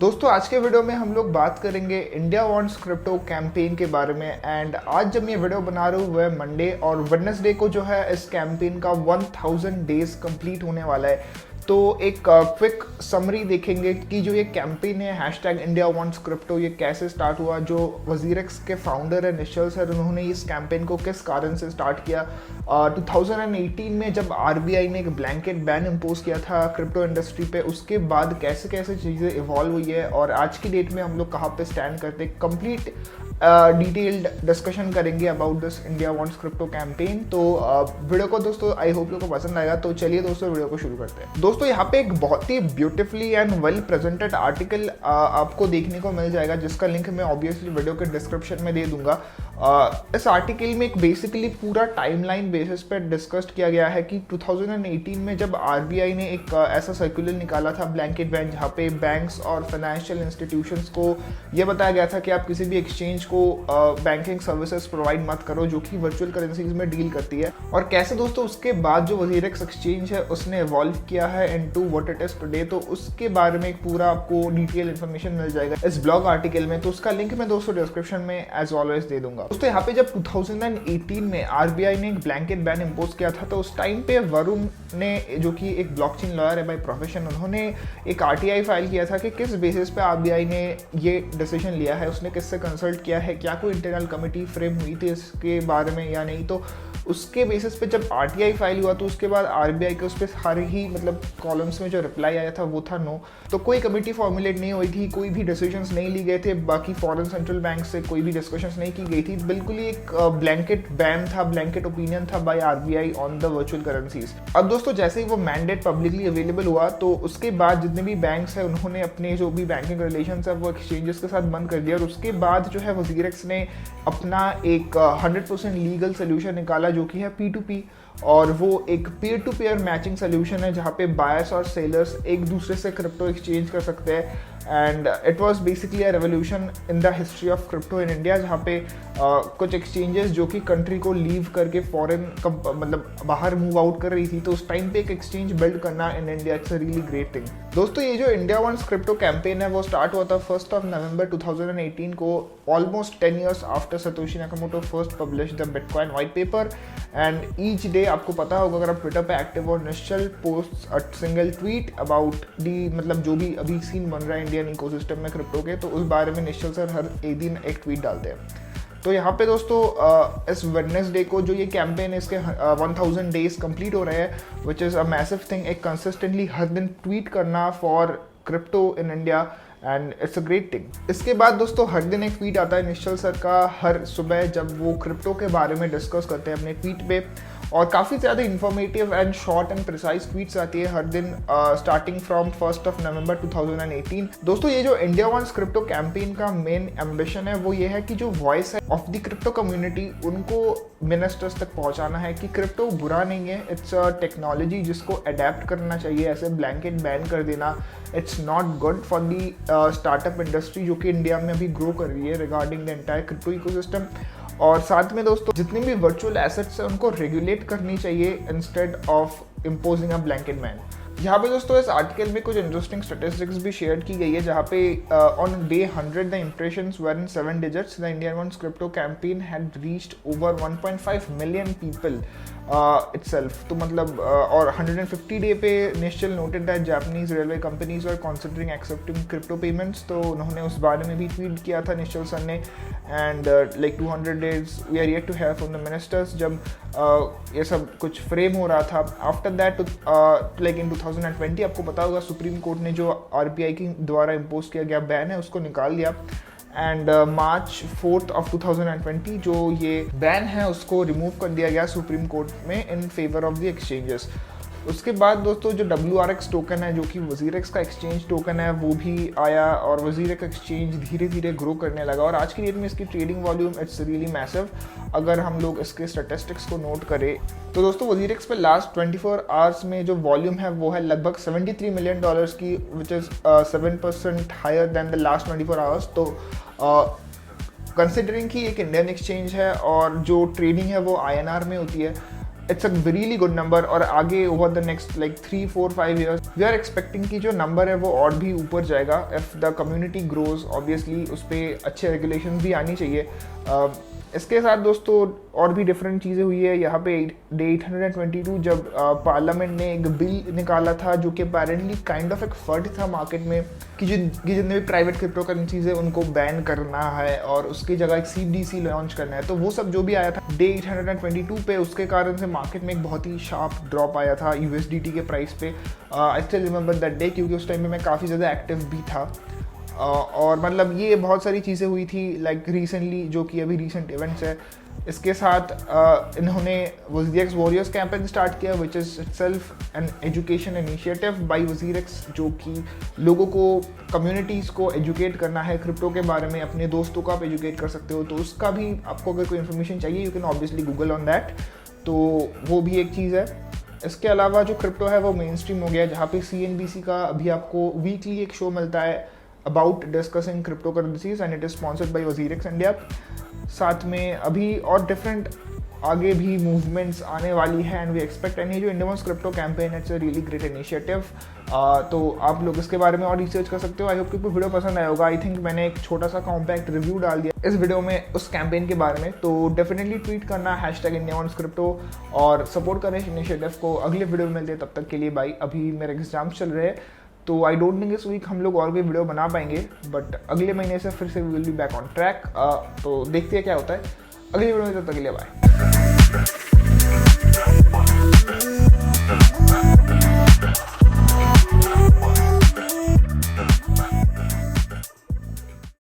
दोस्तों आज के वीडियो में हम लोग बात करेंगे इंडिया वांट्स क्रिप्टो कैंपेन के बारे में। एंड आज जब मैं वीडियो बना रहा हूँ वह मंडे और वेडनेसडे को जो है इस कैंपेन का 1000 डेज कंप्लीट होने वाला है। तो एक क्विक समरी देखेंगे कि जो ये कैंपेन है हैशटैग इंडिया वांट्स क्रिप्टो ये कैसे स्टार्ट हुआ, जो वजीरेक्स के फाउंडर है निश्चल सर, उन्होंने इस कैंपेन को किस कारण से स्टार्ट किया। 2018 में जब आरबीआई ने एक ब्लैंकेट बैन इम्पोज किया था क्रिप्टो इंडस्ट्री पे, उसके बाद कैसे कैसे चीज़ें इवॉल्व हुई है और आज की डेट में हम लोग कहाँ पे स्टैंड करते हैं, कंप्लीट डिटेल्ड डिस्कशन करेंगे about this India wants crypto campaign. तो वीडियो को दोस्तों आई होप को पसंद आएगा। तो चलिए दोस्तों वीडियो को शुरू करते हैं। दोस्तों यहाँ पे एक बहुत ही beautifully and well presented article आपको देखने को मिल जाएगा, जिसका लिंक मैं ऑब्वियसली वीडियो के डिस्क्रिप्शन में दे दूंगा। इस आर्टिकल में एक बेसिकली पूरा टाइमलाइन बेसिस पे डिस्कस्ड किया गया है कि 2018 में जब आरबीआई ने एक ऐसा सर्कुलर निकाला था ब्लैंकेट बैन, जहाँ पे बैंक्स और फाइनेंशियल इंस्टीट्यूशंस को ये बताया गया था कि आप किसी भी एक्सचेंज को बैंकिंग सर्विसेज प्रोवाइड मत करो जो कि वर्चुअल करेंसीज में डील करती है। और कैसे दोस्तों उसके बाद जो वजीरेक्स एक्सचेंज है उसने इवॉल्व किया है into what it is today, तो उसके बारे में एक पूरा आपको डिटेल इन्फॉर्मेशन मिल जाएगा इस ब्लॉग आर्टिकल में। तो उसका लिंक मैं दोस्तों डिस्क्रिप्शन में एज ऑलवेज दे दूंगा। दोस्तों यहाँ पे जब 2018 में आरबीआई ने एक ब्लैंकेट बैन इम्पोज किया था, तो उस टाइम पे वरुण ने, जो कि एक ब्लॉकचेन लॉयर है बाय प्रोफेशन, उन्होंने एक आरटीआई फाइल किया था कि किस बेसिस पे आरबीआई ने ये डिसीजन लिया है, उसने किससे कंसल्ट किया है, क्या कोई इंटरनल कमेटी फ्रेम हुई थी इसके बारे में या नहीं। तो उसके बेसिस पे जब आरटीआई फाइल हुआ तो उसके बाद आरबीआई के उस पर हर ही कॉलम्स में जो रिप्लाई आया था वो था नो। तो कोई कमेटी फॉर्मुलेट नहीं हुई थी, कोई भी डिसीजंस नहीं ली गए थे, बाकी फॉरेन सेंट्रल बैंक से कोई भी डिस्कशंस नहीं की गई थी। बिल्कुल ही एक ब्लैंकेट बैन था, ब्लैंकेट ओपिनियन था by RBI on the virtual currencies. अब दोस्तों जैसे ही वो मैंडेट पब्लिकली अवेलेबल हुआ तो उसके बाद जितने भी बैंक्स हैं उन्होंने अपने जो भी बैंकिंग रिलेशंस है वो एक्सचेंजेस के साथ बंद कर दिया। और उसके बाद जो है वजीरेक्स ने अपना एक 100% लीगल सोल्यूशन निकाला जो कि है P2P, और वो एक peer to peer matching solution है जहाँ पे बायर्स और सेलर्स एक दूसरे से क्रिप्टो एक्सचेंज कर सकते हैं। And it was basically a revolution in the history of crypto in India, जहाँ पे कुछ एक्सचेंजेस जो कि कंट्री को लीव करके फॉरेन बाहर मूव आउट कर रही थी, तो उस टाइम पे एक एक्सचेंज बिल्ड करना in India it's a really great thing. दोस्तों ये जो इंडिया वांट्स क्रिप्टो कैंपेन है वो स्टार्ट हुआ था 1 नवंबर 2018 को, almost 10 years after Satoshi Nakamoto first publish the bitcoin white paper. And each day आपको पता होगा अगर आप ट्विटर पे एक्टिव हो, Nishchal post a single tweet about the जो भी अभी सीन बन रहा है इंडियन इकोसिस्टम में क्रिप्टो के, तो उस बारे में निश्चल सर हर एक दिन एक ट्वीट डालते हैं। तो यहाँ पे दोस्तों इस वेडनेसडे को जो ये कैंपेन है इसके 1000 डेज कंप्लीट हो रहे हैं, which is a massive thing. एक कंसिस्टेंटली हर दिन ट्वीट करना for crypto in India and it's a great thing. इसके बाद दोस्तों हर दिन एक ट्वीट आता है निश्चल सर का हर सुबह, जब वो क्रिप्टो के बारे में डिस्कस करते हैं अपने ट्वीट पे, और काफ़ी ज़्यादा informative and short and precise tweets आती है हर दिन स्टार्टिंग फ्रॉम 1 नवंबर 2018। दोस्तों ये जो इंडिया वांट्स क्रिप्टो कैंपेन का मेन एम्बिशन है वो ये है कि जो वॉइस है ऑफ द क्रिप्टो कम्युनिटी उनको मिनिस्टर्स तक पहुंचाना है कि क्रिप्टो बुरा नहीं है, इट्स अ टेक्नोलॉजी जिसको अडेप्ट करना चाहिए। ऐसे ब्लैंकेट बैन कर देना it's not good for the startup industry जो कि इंडिया में अभी ग्रो कर रही है regarding the entire crypto ecosystem. और साथ में दोस्तों जितने भी वर्चुअल एसेट्स हैं उनको रेगुलेट करनी चाहिए instead of imposing a blanket ban. यहाँ पे दोस्तों इस आर्टिकल में कुछ इंटरेस्टिंग स्टैटिस्टिक्स भी शेयर की गई है, जहाँ पे on day 100 the impressions were in 7 digits। The Indian wants crypto campaign had reached over 1.5 million people itself। तो और 150 डे पे Nishchal noted that Japanese railway companies are considering accepting crypto payments. तो उन्होंने उस बारे में भी ट्वीट किया था निश्चल सर ने। And like 200 days we are yet to have from the ministers. जब ये सब कुछ फ्रेम हो रहा था आफ्टर दैट लाइक इन 2020 आपको पता होगा सुप्रीम कोर्ट ने जो आरबीआई के द्वारा इम्पोज किया गया बैन है उसको निकाल दिया। एंड March 4 of 2020 जो ये बैन है उसको रिमूव कर दिया गया सुप्रीम कोर्ट में in favour of the exchanges. उसके बाद दोस्तों जो WRX टोकन है जो कि वजीरेक्स का एक्सचेंज टोकन है वो भी आया, और वजीरेक्स एक्सचेंज धीरे धीरे ग्रो करने लगा, और आज की डेट में इसकी trading volume it's really massive. अगर हम लोग इसके स्टैटिस्टिक्स को नोट करें तो दोस्तों वजीरेक्स पे लास्ट 24 आवर्स में जो वॉल्यूम है वो है लगभग $73 मिलियन की, which is 7% higher than the last 24 hours. तो कंसिडरिंग कि एक इंडियन एक्सचेंज है और जो ट्रेडिंग है वो INR में होती है, it's a really good number. और आगे over the next like 3 4 5 years we are expecting कि जो नंबर है वो और भी ऊपर जाएगा if the community grows. Obviously उस पर अच्छे रेगुलेशन भी आनी चाहिए। इसके साथ दोस्तों और भी डिफरेंट चीज़ें हुई है यहाँ पे। डे 822 जब पार्लियामेंट ने एक बिल निकाला था जो कि अपेरेंटली काइंड ऑफ एक फर्ड था मार्केट में कि जितने भी प्राइवेट क्रिप्टो करेंसीज है उनको बैन करना है और उसकी जगह एक CBDC लॉन्च करना है। तो वो सब जो भी आया था डे 822 पे, उसके कारण से मार्केट में एक बहुत ही शार्प ड्रॉप आया था USDT के प्राइस पे। I still remember that day क्योंकि उस टाइम में मैं काफ़ी ज़्यादा एक्टिव भी था। और मतलब ये बहुत सारी चीज़ें हुई थी लाइक रिसेंटली जो कि अभी रिसेंट इवेंट्स है। इसके साथ इन्होंने WazirX वॉरियर्स कैंपेन स्टार्ट किया which is itself an education initiative by WazirX, जो कि लोगों को, कम्युनिटीज़ को एजुकेट करना है क्रिप्टो के बारे में। अपने दोस्तों को आप एजुकेट कर सकते हो, तो उसका भी आपको अगर कोई इन्फॉर्मेशन चाहिए you can obviously Google on that. तो वो भी एक चीज़ है। इसके अलावा जो क्रिप्टो है वो मेन स्ट्रीम हो गया, जहाँ पे CNBC का अभी आपको वीकली एक शो मिलता है about discussing crypto currencies and it is sponsored by WazirX India. साथ में अभी और डिफरेंट आगे भी मूवमेंट्स आने वाली है एंड वी एक्सपेक्ट। एंड ये जो India wants crypto campaign it's a really great initiative. तो आप लोग इसके बारे में और रिसर्च कर सकते हो। आई होप कि वीडियो पसंद आया होगा। आई थिंक मैंने एक छोटा सा कॉम्पैक्ट रिव्यू डाल दिया इस वीडियो में उस कैंपेन के बारे में। तो डेफिनेटली ट्वीट करना #IndiaWantsCrypto और सपोर्ट करें इस इनिशिएटिव को। अगले वीडियो में मिलते हैं, तब तक के लिए बाय। अभी मेरे एग्जाम्स चल रहे हैं तो आई डोंट थिंक इस वीक हम लोग और कोई वीडियो बना पाएंगे, बट अगले महीने से फिर से we will be back on track. तो देखते हैं क्या होता है अगली वीडियो में। तब तक के लिए बाय।